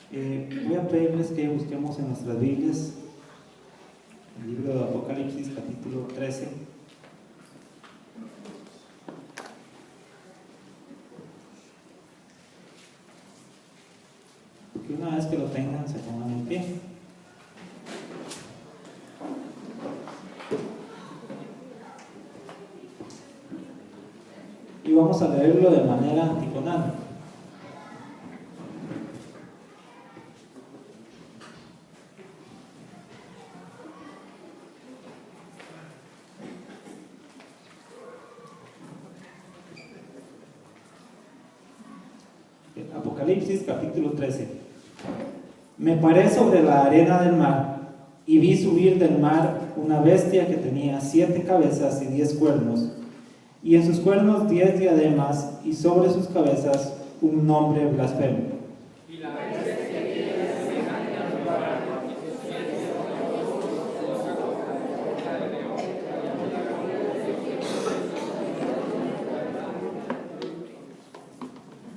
Voy a pedirles que busquemos en nuestras Biblias el libro de Apocalipsis, capítulo 13. Que una vez que lo tengan, se pongan en pie. Y vamos a leerlo de manera antifonal. Apocalipsis capítulo 13. Me paré sobre la arena del mar y vi subir del mar una bestia que tenía 7 cabezas y 10 cuernos, y en sus cuernos 10 diademas, y sobre sus cabezas un nombre blasfemo. Y la bestia que era semejante a un varón, y sus pies como ojos de león.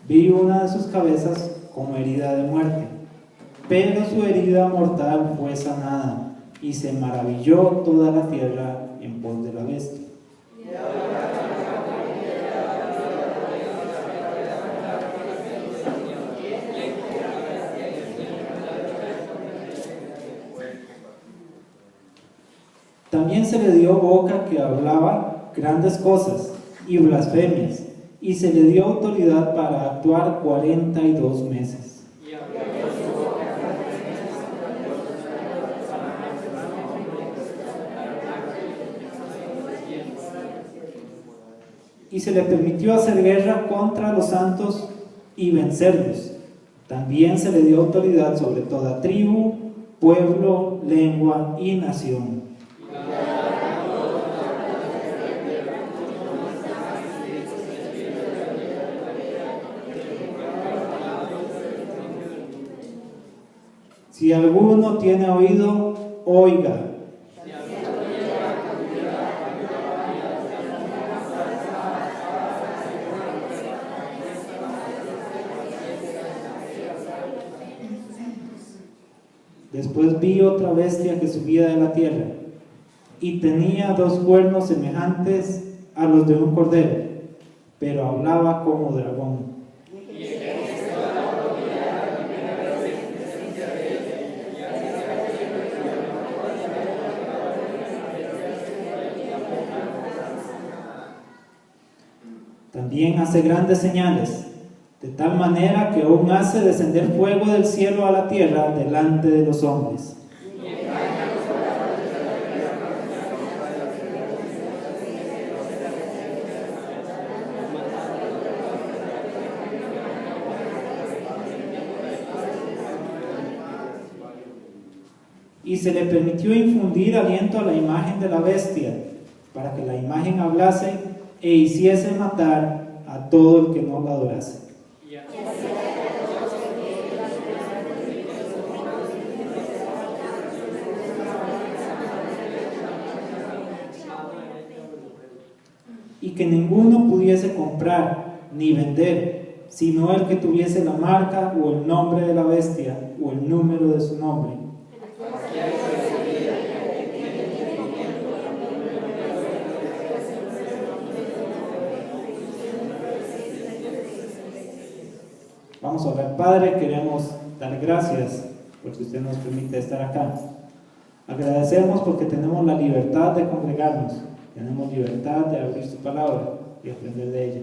Vi una de sus cabezas como herida de muerte, pero su herida mortal fue sanada, y se maravilló toda la tierra en pos de la bestia. También se le dio boca que hablaba grandes cosas y blasfemias, y se le dio autoridad para actuar 42 meses. Y se le permitió hacer guerra contra los santos y vencerlos. También se le dio autoridad sobre toda tribu, pueblo, lengua y nación. Si alguno tiene oído, oiga. Después vi otra bestia que subía de la tierra, y tenía 2 cuernos semejantes a los de un cordero, pero hablaba como dragón. También hace grandes señales, de tal manera que aún hace descender fuego del cielo a la tierra delante de los hombres. Y se le permitió infundir aliento a la imagen de la bestia, para que la imagen hablase e hiciese matar a todo el que no la adorase. Y que ninguno pudiese comprar ni vender, sino el que tuviese la marca o el nombre de la bestia o el número de su nombre. Vamos a orar. Padre, queremos dar gracias porque usted nos permite estar acá. Agradecemos porque tenemos la libertad de congregarnos, tenemos libertad de abrir su palabra y aprender de ella.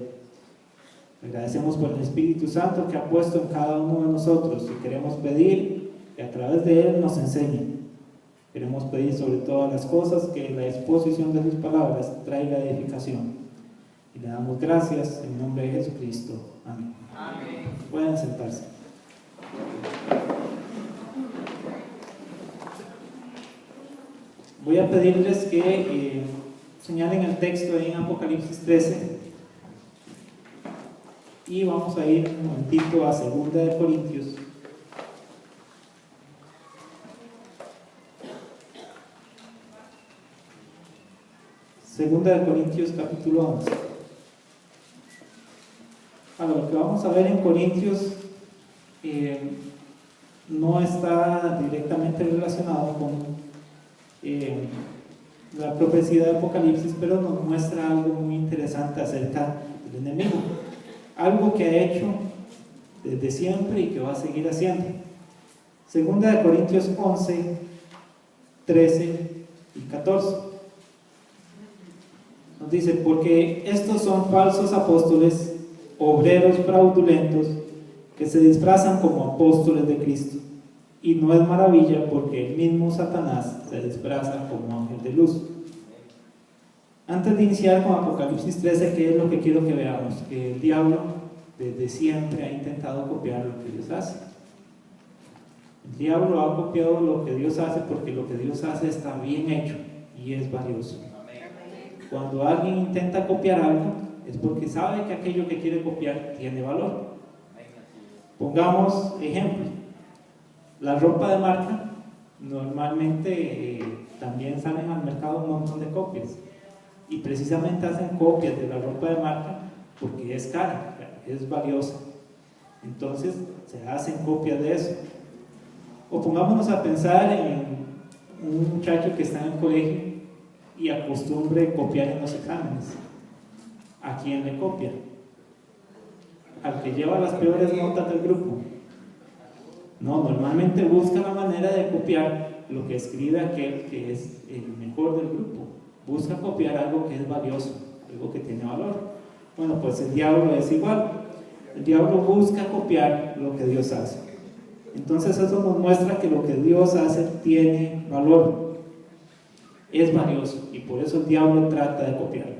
Agradecemos por el Espíritu Santo que ha puesto en cada uno de nosotros, y queremos pedir que a través de él nos enseñe. Queremos pedir sobre todas las cosas que la exposición de sus palabras traiga edificación. Y le damos gracias en nombre de Jesucristo. Amén. Amén. Pueden sentarse. Voy a pedirles que señalen el texto ahí en Apocalipsis 13, y vamos a ir un momentito a 2 de Corintios. Segunda de Corintios capítulo 11. Lo que vamos a ver en Corintios, no está directamente relacionado con la profecía de Apocalipsis, pero nos muestra algo muy interesante acerca del enemigo, algo que ha hecho desde siempre y que va a seguir haciendo. Segunda de Corintios 11, 13 y 14 nos dice: porque estos son falsos apóstoles, obreros fraudulentos, que se disfrazan como apóstoles de Cristo. Y no es maravilla, porque el mismo Satanás se disfraza como ángel de luz. Antes de iniciar con Apocalipsis 13, ¿qué es lo que quiero que veamos? Que el diablo desde siempre ha intentado copiar lo que Dios hace. El diablo ha copiado lo que Dios hace porque lo que Dios hace está bien hecho y es valioso. Cuando alguien intenta copiar algo, es porque sabe que aquello que quiere copiar tiene valor. Pongamos ejemplo: la ropa de marca, normalmente también salen al mercado un montón de copias, y precisamente hacen copias de la ropa de marca porque es cara, es valiosa, entonces se hacen copias de eso. O pongámonos a pensar en un muchacho que está en el colegio y acostumbre copiar en los exámenes. ¿A quién le copia? Al que lleva las peores notas del grupo. No, normalmente busca la manera de copiar lo que escribe aquel que es el mejor del grupo. Busca copiar algo que es valioso, algo que tiene valor. Bueno, pues el diablo es igual. El diablo busca copiar lo que Dios hace. Entonces eso nos muestra que lo que Dios hace tiene valor, es valioso, y por eso el diablo trata de copiarlo.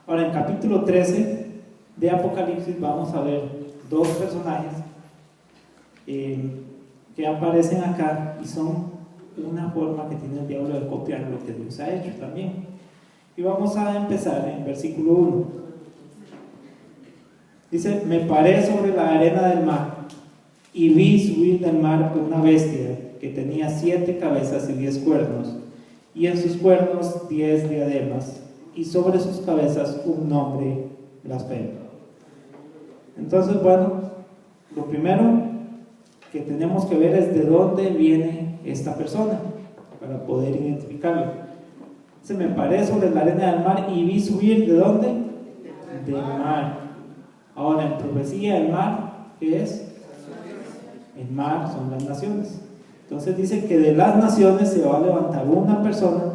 Ahora, en capítulo 13 de Apocalipsis vamos a ver dos personajes que aparecen acá y son una forma que tiene el diablo de copiar lo que Dios ha hecho también. Y vamos a empezar en versículo 1. Dice: me paré sobre la arena del mar y vi subir del mar una bestia que tenía 7 cabezas y 10 cuernos, y en sus cuernos 10 diademas, y sobre sus cabezas un nombre blasfemo. Entonces, bueno, lo primero que tenemos que ver es de dónde viene esta persona para poder identificarlo. Se me paré sobre la arena del mar y vi subir, ¿de dónde? Del mar. Ahora, en profecía, el mar, ¿qué es? El mar son las naciones. Entonces dice que de las naciones se va a levantar una persona.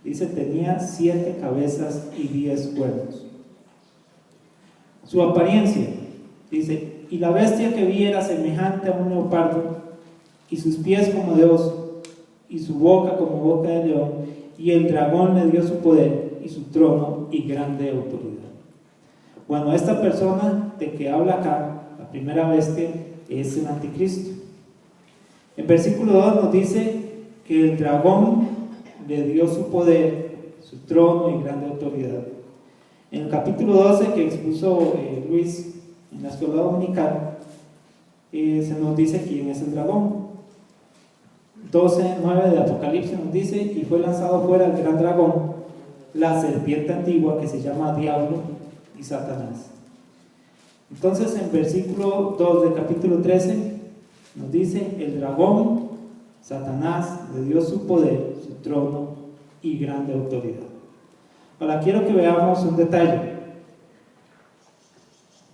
Dice: tenía 7 cabezas y 10 cuernos. Su apariencia, dice: y la bestia que vi era semejante a un leopardo, y sus pies como de oso, y su boca como boca de león, y el dragón le dio su poder y su trono y grande autoridad. Bueno, esta persona de que habla acá, la primera bestia, es el anticristo. En versículo 2 nos dice que el dragón le dio su poder, su trono y grande autoridad. En el capítulo 12 que expuso Luis en la escuela dominical, se nos dice quién es el dragón. 12:9 de Apocalipsis nos dice: y fue lanzado fuera el gran dragón, la serpiente antigua, que se llama Diablo y Satanás. Entonces, en versículo 2 del capítulo 13 nos dice: el dragón, Satanás, le dio su poder, su trono y grande autoridad. Ahora quiero que veamos un detalle.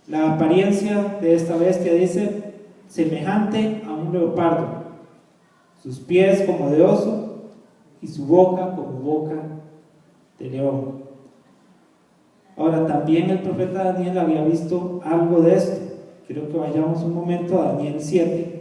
La apariencia de esta bestia dice: semejante a un leopardo, sus pies como de oso y su boca como boca de león. Ahora, también el profeta Daniel había visto algo de esto. Quiero que vayamos un momento a Daniel 7.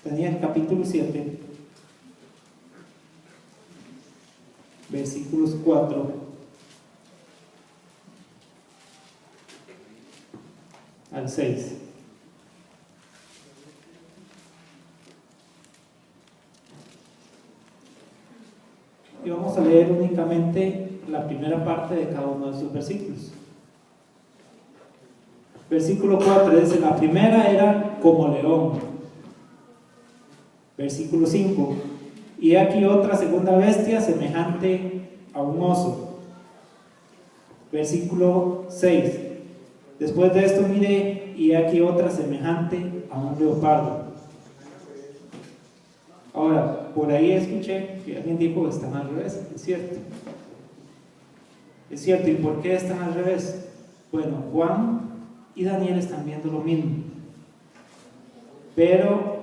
Daniel capítulo 7, versículos 4 al 6. Y vamos a leer únicamente la primera parte de cada uno de esos versículos. Versículo 4 dice: la primera era como león, Versículo 5. Y aquí otra segunda bestia semejante a un oso. Versículo 6. Después de esto miré, y aquí otra semejante a un leopardo. Ahora, por ahí escuché que alguien dijo que están al revés. Es cierto. Es cierto. ¿Y por qué están al revés? Bueno, Juan y Daniel están viendo lo mismo. Pero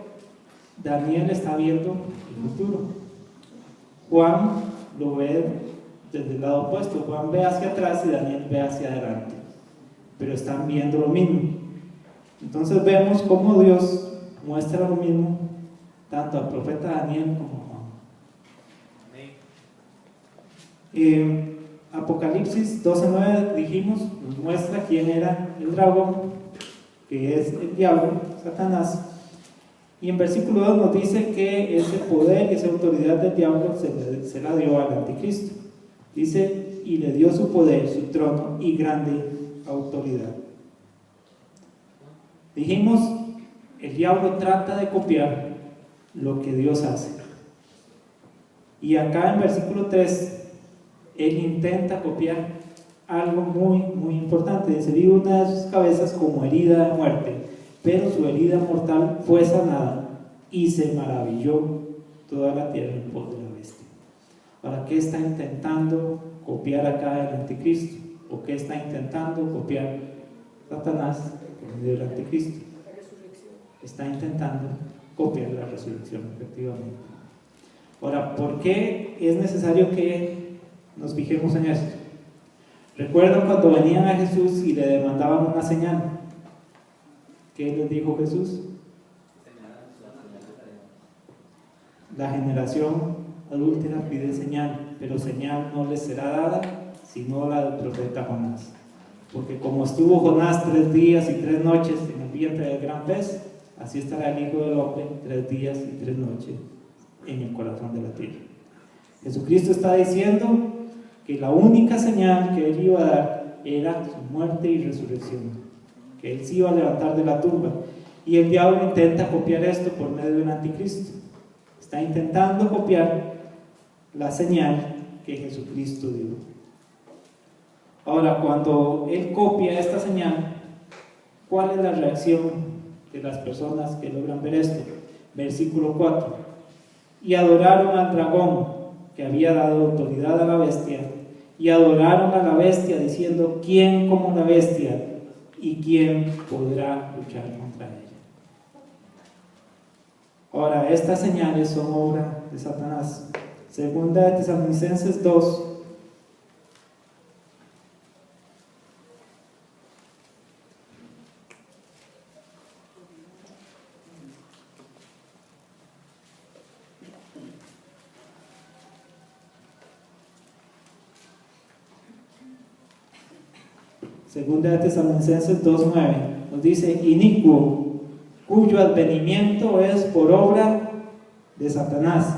Daniel está viendo el futuro. Juan lo ve desde el lado opuesto. Juan ve hacia atrás y Daniel ve hacia adelante. Pero están viendo lo mismo. Entonces vemos cómo Dios muestra lo mismo tanto al profeta Daniel como a Juan. Apocalipsis 12:9 dijimos, nos muestra quién era el dragón, que es el diablo, Satanás. Y en versículo 2 nos dice que ese poder y esa autoridad del diablo se la dio al anticristo. Dice, y le dio su poder, su trono y grande autoridad. Dijimos, el diablo trata de copiar lo que Dios hace. Y acá en versículo 3, él intenta copiar algo muy, muy importante. Dice, vi una de sus cabezas como herida de muerte, pero su herida mortal fue sanada, y se maravilló toda la tierra en pos de la bestia. ¿Para qué está intentando copiar acá el anticristo? ¿O qué está intentando copiar Satanás por medio del anticristo? Está intentando copiar la resurrección, efectivamente. Ahora, ¿por qué es necesario que nos fijemos en esto? ¿Recuerdan cuando venían a Jesús y le demandaban una señal? ¿Qué les dijo Jesús? La generación adúltera pide señal, pero señal no les será dada sino la del profeta Jonás. Porque como estuvo Jonás 3 días y 3 noches en el vientre del gran pez, así estará el Hijo del Hombre 3 días y 3 noches en el corazón de la tierra. Jesucristo está diciendo que la única señal que Él iba a dar era su muerte y resurrección, que Él se iba a levantar de la tumba. Y el diablo intenta copiar esto por medio del anticristo. Está intentando copiar la señal que Jesucristo dio. Ahora, cuando Él copia esta señal, ¿cuál es la reacción de las personas que logran ver esto? Versículo 4. Y adoraron al dragón que había dado autoridad a la bestia, y adoraron a la bestia diciendo, ¿quién como la bestia? ¿Y quién podrá luchar contra ella? Ahora, estas señales son obra de Satanás. Segunda de Tesalonicenses 2. Segunda de Tesalonicenses 2:9 nos dice, inicuo, cuyo advenimiento es por obra de Satanás,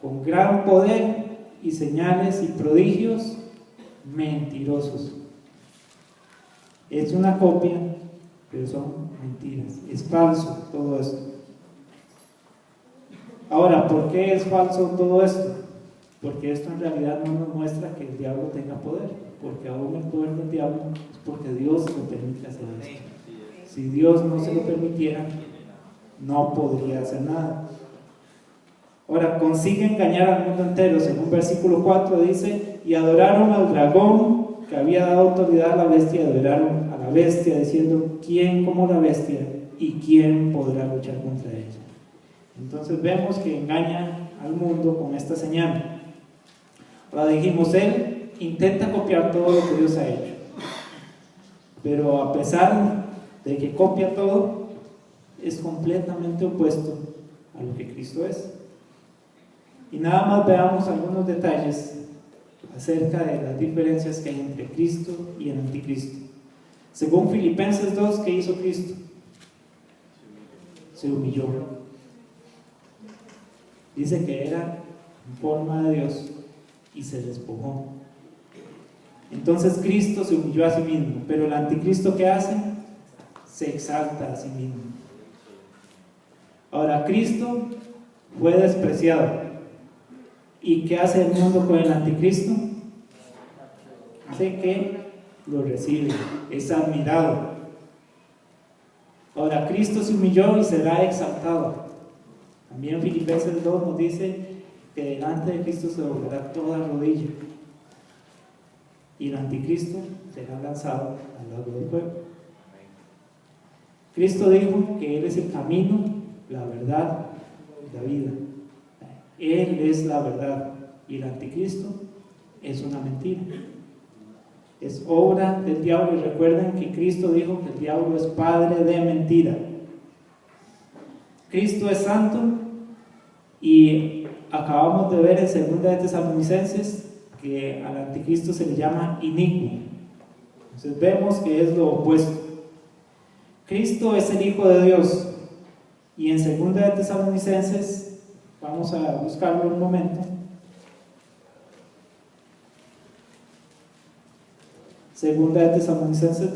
con gran poder y señales y prodigios mentirosos. Es una copia, pero son mentiras, es falso todo esto. Ahora, ¿por qué es falso todo esto? Porque esto en realidad no nos muestra que el diablo tenga poder, porque aún el poder del diablo es porque Dios lo permite hacer esto. Si Dios no se lo permitiera, no podría hacer nada. Ahora, consigue engañar al mundo entero. Según versículo 4 dice, y adoraron al dragón que había dado autoridad a la bestia, adoraron a la bestia diciendo, ¿quién como la bestia? ¿Y quién podrá luchar contra ella? Entonces vemos que engaña al mundo con esta señal. Ahora dijimos, él intenta copiar todo lo que Dios ha hecho, pero a pesar de que copia todo, es completamente opuesto a lo que Cristo es. Y nada más veamos algunos detalles acerca de las diferencias que hay entre Cristo y el anticristo. Según Filipenses 2, ¿qué hizo Cristo? Se humilló. Dice que era en forma de Dios y se despojó. Entonces Cristo se humilló a sí mismo, pero el anticristo, ¿qué hace? Se exalta a sí mismo. Ahora, Cristo fue despreciado. ¿Y qué hace el mundo con el anticristo? Hace que lo recibe, es admirado. Ahora, Cristo se humilló y será exaltado. También Filipenses 2 nos dice que delante de Cristo se doblará toda rodilla y el anticristo será lanzado al lago del fuego. Cristo dijo que Él es el camino, la verdad y la vida. Él es la verdad y el anticristo es una mentira. Es obra del diablo, y recuerden que Cristo dijo que el diablo es padre de mentira. Cristo es santo, y acabamos de ver en 2 de Tesalonicenses que al anticristo se le llama inicuo. Entonces vemos que es lo opuesto. Cristo es el Hijo de Dios, y en 2 de Tesalonicenses, vamos a buscarlo un momento. 2 de Tesalonicenses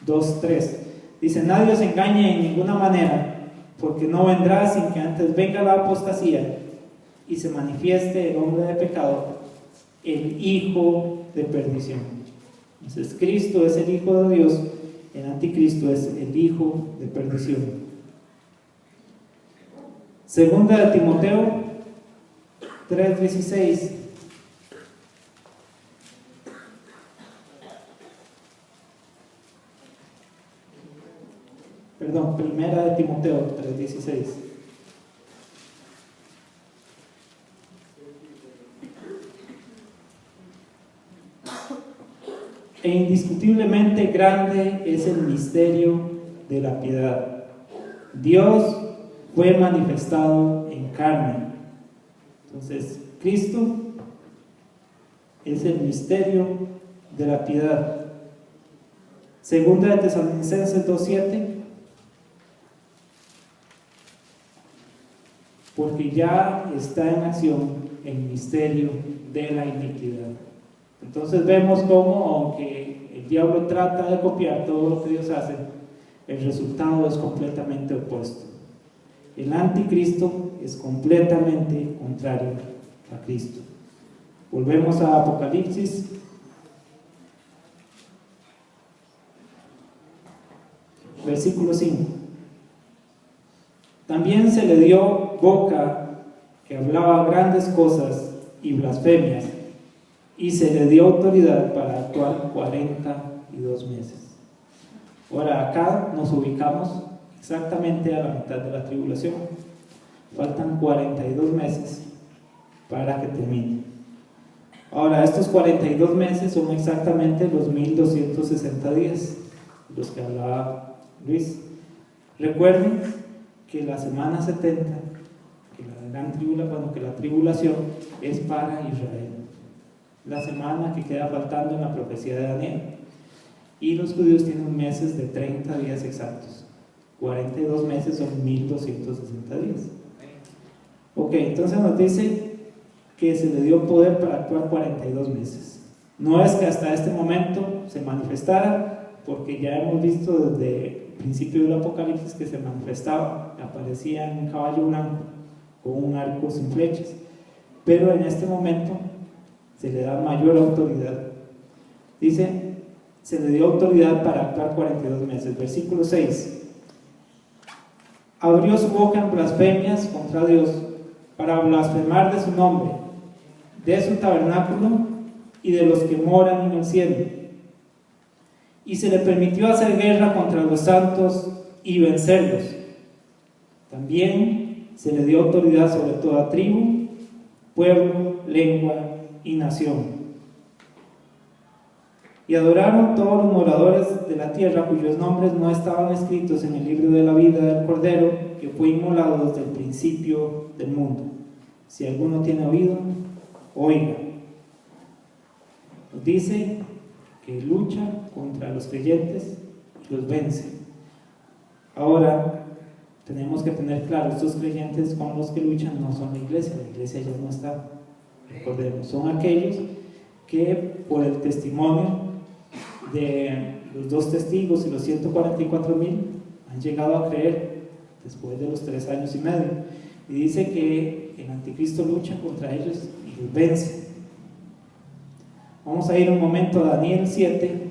2:3 dice: nadie os engañe en ninguna manera, porque no vendrá sin que antes venga la apostasía y se manifieste el hombre de pecado, el hijo de perdición. Entonces Cristo es el Hijo de Dios, el anticristo es el hijo de perdición. 2 de Timoteo 3:16. Perdón, 1 de Timoteo 3:16. E indiscutiblemente grande es el misterio de la piedad. Dios fue manifestado en carne. Entonces, Cristo es el misterio de la piedad. 2 de Tesalonicenses 2:7. Porque ya está en acción el misterio de la iniquidad. Entonces vemos cómo, aunque el diablo trata de copiar todo lo que Dios hace, el resultado es completamente opuesto. El anticristo es completamente contrario a Cristo. Volvemos a Apocalipsis. Versículo 5. También se le dio boca que hablaba grandes cosas y blasfemias, y se le dio autoridad para actuar 42 meses. Ahora acá nos ubicamos exactamente a la mitad de la tribulación. Faltan 42 meses para que termine. Ahora, estos 42 meses son exactamente los 1260 días, los que hablaba Luis. Recuerden que la semana 70, que la tribulación es para Israel, la semana que queda faltando en la profecía de Daniel, y los judíos tienen meses de 30 días exactos. 42 meses son 1260 días. Ok, entonces nos dice que se le dio poder para actuar 42 meses. No es que hasta este momento se manifestara, porque ya hemos visto desde el principio del Apocalipsis que se manifestaba, aparecía en un caballo blanco con un arco sin flechas, pero en este momento se le da mayor autoridad. Dice, se le dio autoridad para actuar 42 meses. Versículo 6. Abrió su boca en blasfemias contra Dios, para blasfemar de su nombre, de su tabernáculo y de los que moran en el cielo. Y se le permitió hacer guerra contra los santos y vencerlos. También se le dio autoridad sobre toda tribu, pueblo, lengua y nación. Y adoraron todos los moradores de la tierra cuyos nombres no estaban escritos en el libro de la vida del Cordero, que fue inmolado desde el principio del mundo. Si alguno tiene oído, oiga. Nos dice que lucha contra los creyentes y los vence. Ahora tenemos que tener claro, estos creyentes con los que luchan no son la iglesia ya no está. Recordemos, son aquellos que por el testimonio de los 2 testigos y los 144,000 han llegado a creer después de los 3 años y medio. Y dice que el anticristo lucha contra ellos y los vence. Vamos a ir un momento a Daniel 7.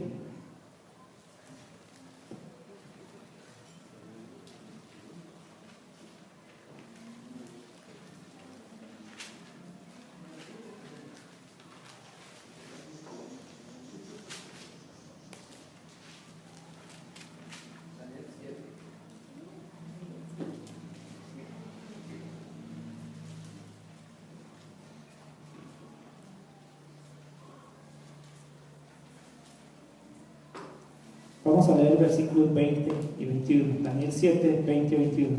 Vamos a leer versículos 20 y 21, Daniel 7, 20 y 21.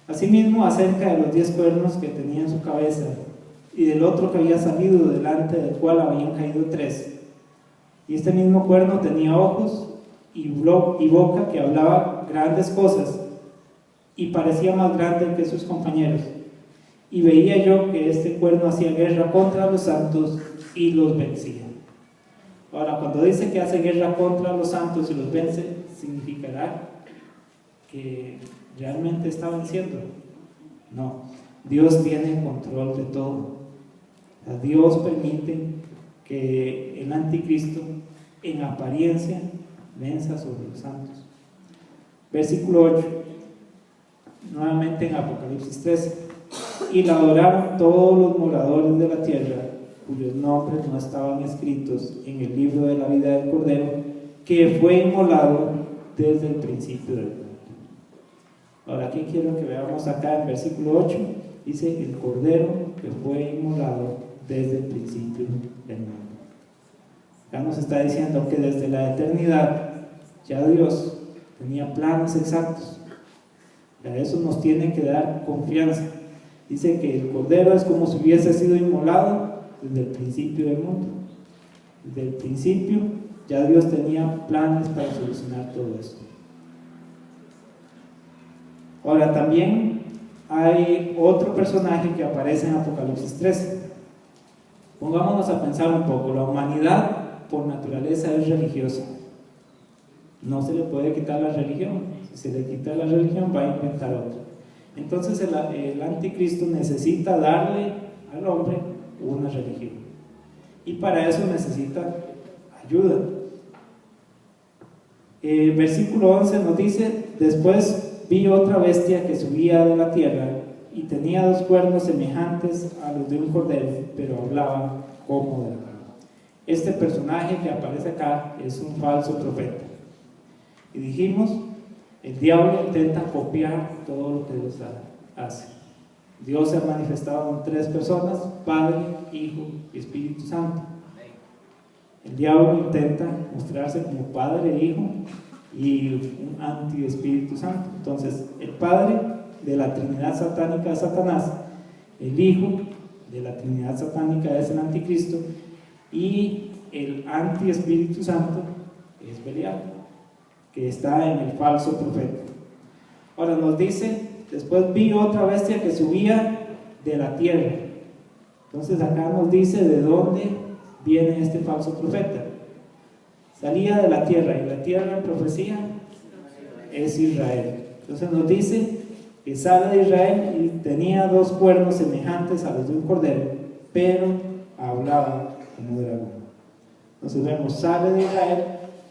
Asimismo, acerca de los 10 cuernos que tenía en su cabeza, y del otro que había salido, delante del cual habían caído 3. Y este mismo cuerno tenía ojos y boca que hablaba grandes cosas, y parecía más grande que sus compañeros. Y veía yo que este cuerno hacía guerra contra los santos y los vencía. Ahora, cuando dice que hace guerra contra los santos y los vence, ¿significará que realmente está venciendo? No, Dios tiene control de todo. O sea, Dios permite que el anticristo, en apariencia, venza sobre los santos. Versículo 8, nuevamente en Apocalipsis 13. Y la adoraron todos los moradores de la tierra, cuyos nombres no estaban escritos en el libro de la vida del Cordero, que fue inmolado desde el principio del mundo. Ahora, aquí quiero que veamos acá en versículo 8, dice el Cordero que fue inmolado desde el principio del mundo. Acá nos está diciendo que desde la eternidad ya Dios tenía planes exactos. A eso nos tiene que dar confianza. Dice que el Cordero es como si hubiese sido inmolado desde el principio del mundo. Desde el principio ya Dios tenía planes para solucionar todo esto. Ahora también hay otro personaje que aparece en Apocalipsis 13. Pongámonos a pensar un poco. La humanidad por naturaleza es religiosa. No se le puede quitar la religión. Si se le quita la religión, va a inventar otra. Entonces el anticristo necesita darle al hombre una religión. Y para eso necesita ayuda. Versículo 11 nos dice: después vi otra bestia que subía de la tierra y tenía 2 cuernos semejantes a los de un cordero, pero hablaba como dragón. Este personaje que aparece acá es un falso profeta. Y dijimos, el diablo intenta copiar todo lo que Dios hace. Dios se ha manifestado en 3 personas: Padre, Hijo y Espíritu Santo. El diablo intenta mostrarse como Padre, Hijo y un anti-Espíritu Santo. Entonces, el Padre de la Trinidad satánica es Satanás, el Hijo de la Trinidad satánica es el anticristo, y el anti-Espíritu Santo es Belial, que está en el falso profeta. Ahora nos dice: después vi otra bestia que subía de la tierra. Entonces acá nos dice de dónde viene este falso profeta. Salía de la tierra, y la tierra en profecía es Israel. Entonces nos dice que sale de Israel y tenía 2 cuernos semejantes a los de un cordero, pero hablaba como dragón. Entonces vemos, sale de Israel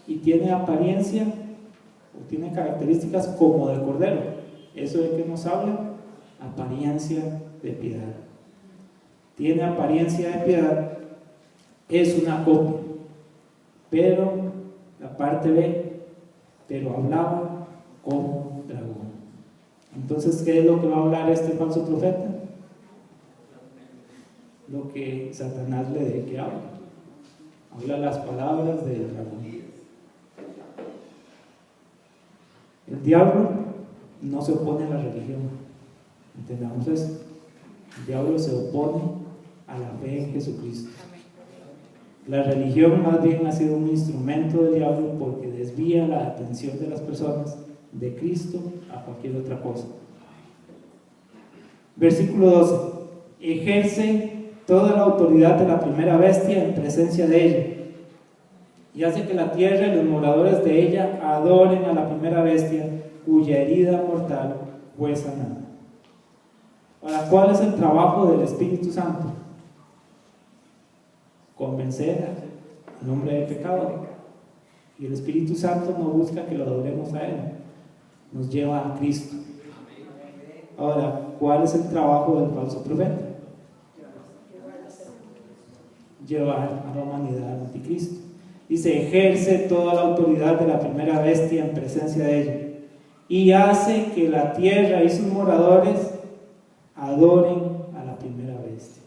y tiene apariencia o tiene características como de cordero. ¿Eso de qué nos habla? Apariencia de piedad. Tiene apariencia de piedad, es una copia, pero la parte B, pero hablaba como dragón. Entonces, ¿qué es lo que va a hablar este falso profeta? Lo que Satanás le dé que habla. Habla las palabras del dragón. El diablo no se opone a la religión. Entendamos eso. El diablo se opone a la fe en Jesucristo. La religión más bien ha sido un instrumento del diablo porque desvía la atención de las personas de Cristo a cualquier otra cosa. Versículo 12: ejerce toda la autoridad de la primera bestia en presencia de ella, y hace que la tierra y los moradores de ella adoren a la primera bestia, cuya herida mortal fue sanada. Ahora, ¿cuál es el trabajo del Espíritu Santo? Convencer al hombre del pecado. Y el Espíritu Santo no busca que lo adoremos a Él, nos lleva a Cristo. Ahora, ¿cuál es el trabajo del falso profeta? Llevar a la humanidad al anticristo. Y se ejerce toda la autoridad de la primera bestia en presencia de ella. Y hace que la tierra y sus moradores adoren a la primera bestia.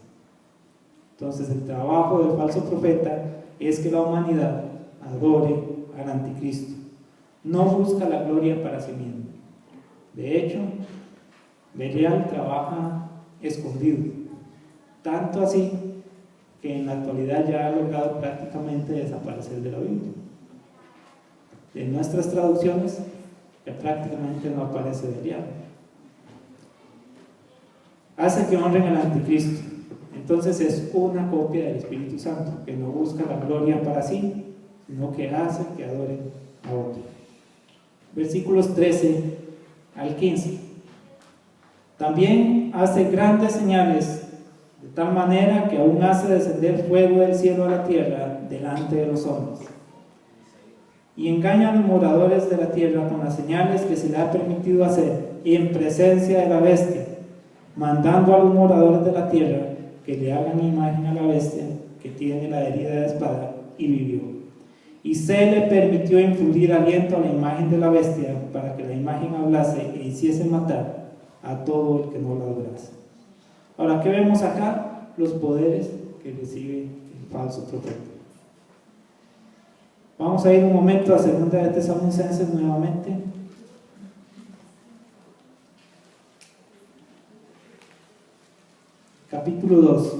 Entonces el trabajo del falso profeta es que la humanidad adore al anticristo. No busca la gloria para sí mismo. De hecho, Belial trabaja escondido, tanto así que en la actualidad ya ha logrado prácticamente desaparecer de la Biblia. En nuestras traducciones ya prácticamente no aparece Belial. Hace que honren al anticristo. Entonces es una copia del Espíritu Santo, que no busca la gloria para sí, sino que hace que adoren a otro. Versículos 13 al 15. También hace grandes señales, de tal manera que aún hace descender fuego del cielo a la tierra delante de los hombres. Y engaña a los moradores de la tierra con las señales que se le ha permitido hacer en presencia de la bestia, mandando a los moradores de la tierra que le hagan imagen a la bestia que tiene la herida de espada y vivió. Y se le permitió infundir aliento a la imagen de la bestia para que la imagen hablase e hiciese matar a todo el que no la adorase. Ahora, ¿qué vemos acá? Los poderes que recibe el falso profeta. Vamos a ir un momento a 2 de Tesalonicenses nuevamente. Capítulo 2.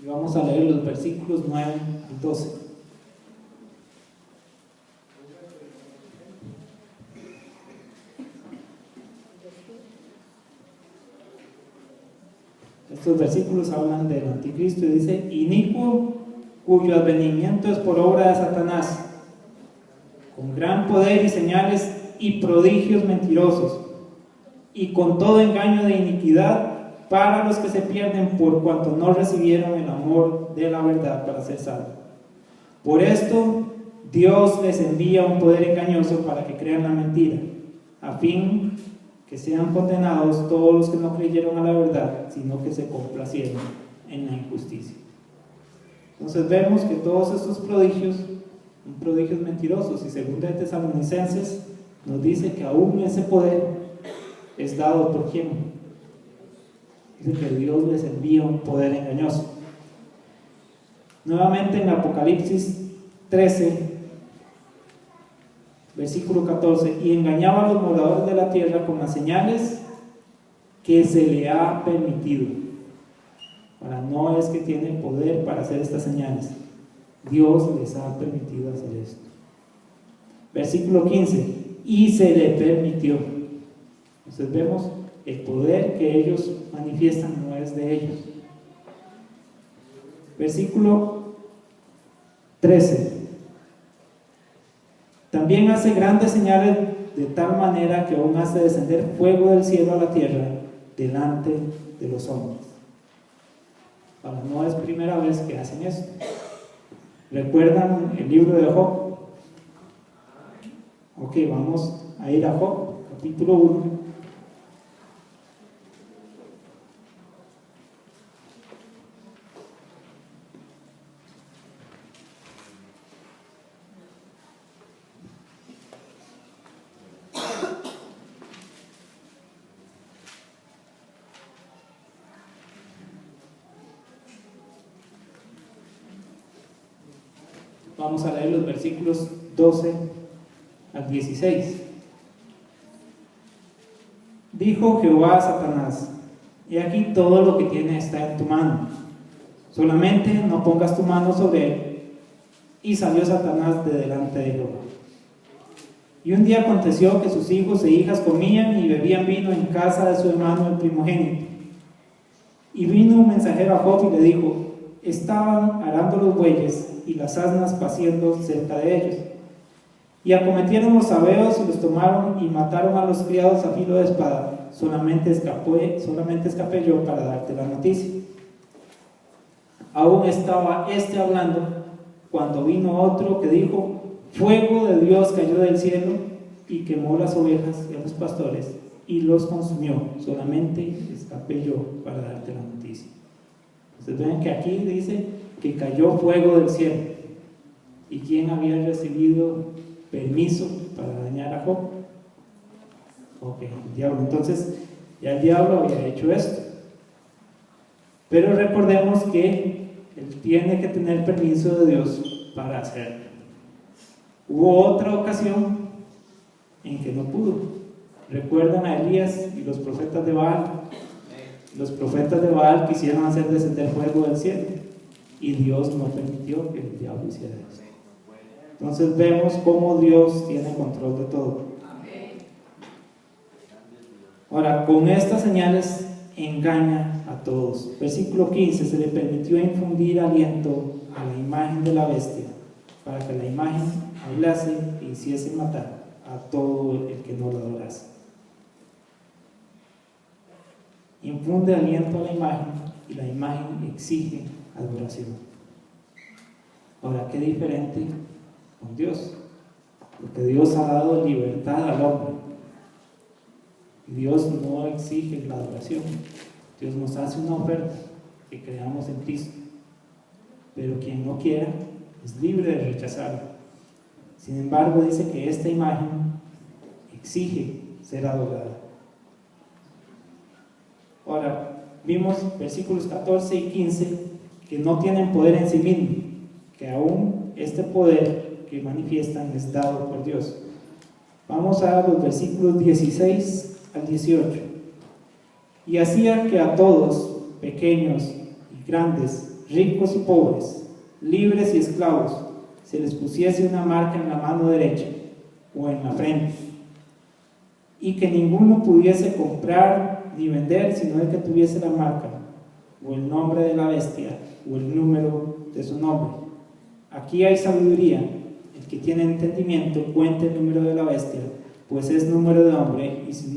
Y vamos a leer los versículos 9 al 12. Estos versículos hablan del anticristo y dice: inicuo, cuyo advenimiento es por obra de Satanás, con gran poder y señales y prodigios mentirosos, y con todo engaño de iniquidad para los que se pierden por cuanto no recibieron el amor de la verdad para ser salvos. Por esto Dios les envía un poder engañoso para que crean la mentira, a fin que sean condenados todos los que no creyeron a la verdad, sino que se complacieron en la injusticia. Entonces vemos que todos estos prodigios son prodigios mentirosos, y 2 de Tesalonicenses nos dice que aún ese poder es dado por quién. Dice que Dios les envía un poder engañoso. Nuevamente en Apocalipsis 13, versículo 14: y engañaba a los moradores de la tierra con las señales que se le ha permitido. Ahora, no es que tiene poder para hacer estas señales, Dios les ha permitido hacer esto. Versículo 15: y se le permitió. Entonces vemos el poder que ellos manifiestan no es de ellos. Versículo 13: también hace grandes señales de tal manera que aún hace descender fuego del cielo a la tierra delante de los hombres. Ahora, no es primera vez que hacen esto. ¿Recuerdan el libro de Job? Ok, vamos a ir a Job, capítulo 1. Vamos a leer los versículos 12 al 16. Dijo Jehová a Satanás: he aquí todo lo que tiene está en tu mano, solamente no pongas tu mano sobre él. Y salió Satanás de delante de Jehová. Y un día aconteció que sus hijos e hijas comían y bebían vino en casa de su hermano el primogénito. Y vino un mensajero a Job y le dijo: estaban arando los bueyes y las asnas paciendo cerca de ellos. Y acometieron los sabeos y los tomaron y mataron a los criados a filo de espada. Solamente escapé yo para darte la noticia. Aún estaba hablando cuando vino otro que dijo: fuego de Dios cayó del cielo y quemó las ovejas y a los pastores y los consumió. Solamente escapé yo para darte la noticia. Ustedes ven que aquí dice que cayó fuego del cielo. ¿Y quién había recibido permiso para dañar a Job? Ok, el diablo. Entonces ya el diablo había hecho esto. Pero recordemos que él tiene que tener permiso de Dios para hacerlo. Hubo otra ocasión en que no pudo. ¿Recuerdan a Elías y los profetas de Baal? Los profetas de Baal quisieron hacer descender fuego del cielo y Dios no permitió que el diablo hiciera eso. Entonces vemos cómo Dios tiene control de todo. Ahora, con estas señales engaña a todos. Versículo 15: se le permitió infundir aliento a la imagen de la bestia, para que la imagen hablase e hiciese matar a todo el que no la adorase. Infunde aliento a la imagen y la imagen exige adoración. Ahora, qué diferente con Dios, porque Dios ha dado libertad al hombre. Dios no exige la adoración. Dios nos hace una oferta, que creamos en Cristo, pero quien no quiera es libre de rechazarlo. Sin embargo, dice que esta imagen exige ser adorada. Ahora, vimos versículos 14 y 15 que no tienen poder en sí mismos, que aún este poder que manifiestan es dado por Dios. Vamos a los versículos 16 al 18. Y hacía que a todos, pequeños y grandes, ricos y pobres, libres y esclavos, se les pusiese una marca en la mano derecha o en la frente, y que ninguno pudiese comprar ni vender sino el que tuviese la marca o el nombre de la bestia o el número de su nombre. Aquí hay sabiduría. El que tiene entendimiento cuente el número de la bestia, pues es número de hombre y su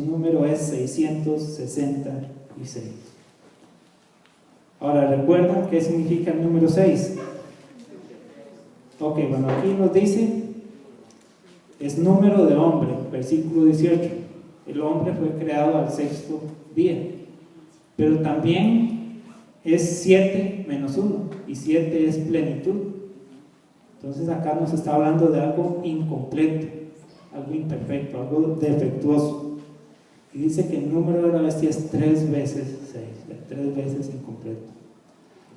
número es 666. Ahora, ¿recuerdan qué significa el número 6? Ok, bueno, aquí nos dice, es número de hombre, versículo 18. El hombre fue creado al sexto día, pero también es 7 menos 1, y 7 es plenitud. Entonces acá nos está hablando de algo incompleto, algo imperfecto, algo defectuoso. Y dice que el número de la bestia es 3 veces 6, 3 veces incompleto.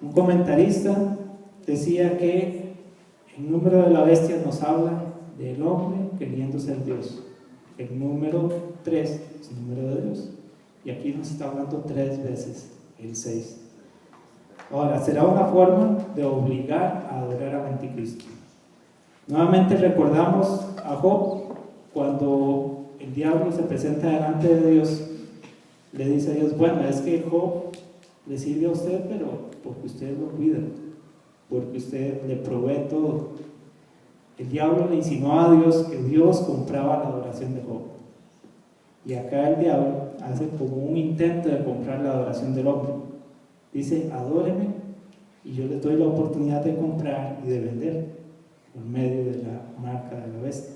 Un comentarista decía que el número de la bestia nos habla del hombre queriendo ser Dios. El número 3 es el número de Dios. Y aquí nos está hablando 3 veces el 6. Ahora, será una forma de obligar a adorar al anticristo. Nuevamente recordamos a Job, cuando el diablo se presenta delante de Dios, le dice a Dios: bueno, es que Job le sirve a usted, pero porque usted lo cuida, porque usted le provee todo. El diablo le insinuó a Dios que Dios compraba la adoración de Job. Y acá el diablo hace como un intento de comprar la adoración del hombre. Dice: adóreme y yo les doy la oportunidad de comprar y de vender por medio de la marca de la bestia.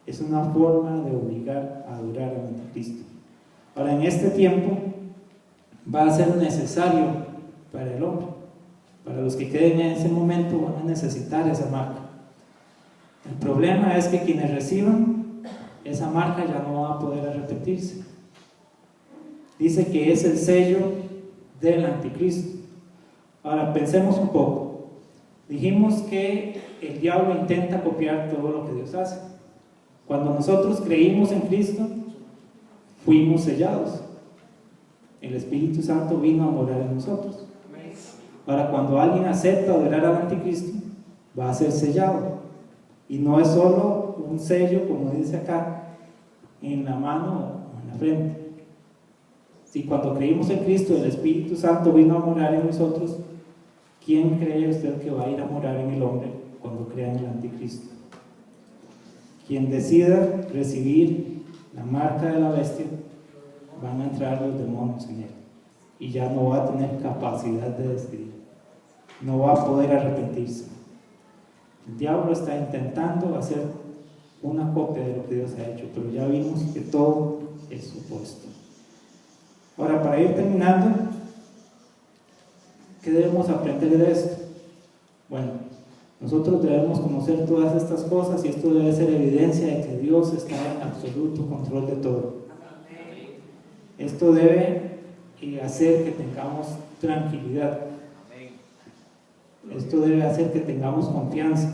Es una forma de obligar a adorar al anticristo. Ahora, en este tiempo va a ser necesario para el hombre, para los que queden en ese momento, van a necesitar esa marca. El problema es que quienes reciban esa marca ya no va a poder arrepentirse. Dice que es el sello del anticristo. Ahora pensemos un poco. Dijimos que el diablo intenta copiar todo lo que Dios hace. Cuando nosotros creímos en Cristo, fuimos sellados. El Espíritu Santo vino a morar en nosotros. Ahora, cuando alguien acepta adorar al anticristo, va a ser sellado. Y no es solo un sello, como dice acá, en la mano o en la frente. Si cuando creímos en Cristo, el Espíritu Santo vino a morar en nosotros, ¿quién cree usted que va a ir a morar en el hombre cuando crea en el anticristo? Quien decida recibir la marca de la bestia, van a entrar los demonios en él y ya no va a tener capacidad de decidir, no va a poder arrepentirse. El diablo está intentando hacer una copia de lo que Dios ha hecho, pero ya vimos que todo es supuesto. Ahora, para ir terminando, ¿qué debemos aprender de esto? Bueno, nosotros debemos conocer todas estas cosas y esto debe ser evidencia de que Dios está en absoluto control de todo. Esto debe hacer que tengamos tranquilidad. Esto debe hacer que tengamos confianza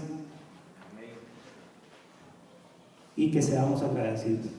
y que seamos agradecidos.